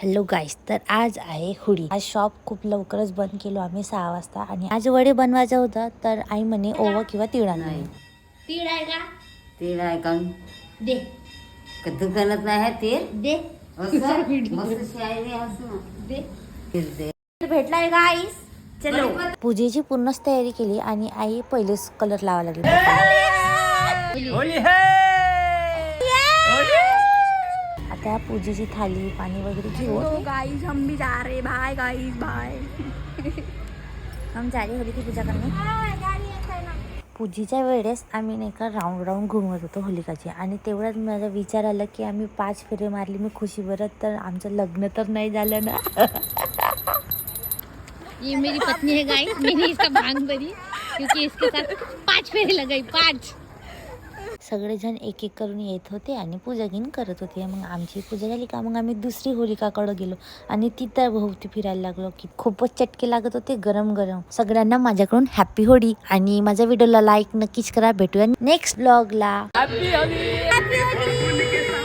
Hello गाईस, तर आज आहे होळी। आज शॉप खूप लवकरच बंद केलो आम्ही 6 वाजता आणि आज वडे बनवायचं होतं, तर आई म्हणे ओवा किंवा तीळ नाही। तीळ आहे का? तीळ आहे का? दे कधी करत नाही आहे तीळ दे असं मस्त शायरी असं दे तीळ दे. भेटलाय का आईस? चलो पूजेची पूर्णच तयारी केली आणि आई पहिलेच कलर लावायला लागली। होली है आता पूजेची थाली पाणी वगैरे घेऊन गाइस हम भी जा रहे बाय गाइस बाय हम झाली होली की पूजा करणे। पूजेच्या वेळेस आम्ही नाही का राऊंड राऊंड घुमवत होतो होलिकाची, आणि तेवढ्यात माझा विचार आला की आम्ही 5 फेरे मारली मी खुशी भरत, तर आमचं लग्न तर नाही झालं ना। ये मेरी पत्नी है गाइस, मैंने इसका भांग भरी क्योंकि इसके साथ 5 फेरे लगाई 5। सगळेजण एक एक करून येत होते आणि पूजा घेऊन करत होते। मग आमची पूजा झाली का मग आम्ही दुसरी होलिकाकडे गेलो आणि तिथं भोवती फिरायला लागलो की खूपच चटके लागत होते गरम गरम। सगळ्यांना माझ्याकडून हॅपी होळी आणि माझ्या व्हिडिओला लाईक नक्कीच करा। भेटूया नेक्स्ट ब्लॉगला। Happy Holy.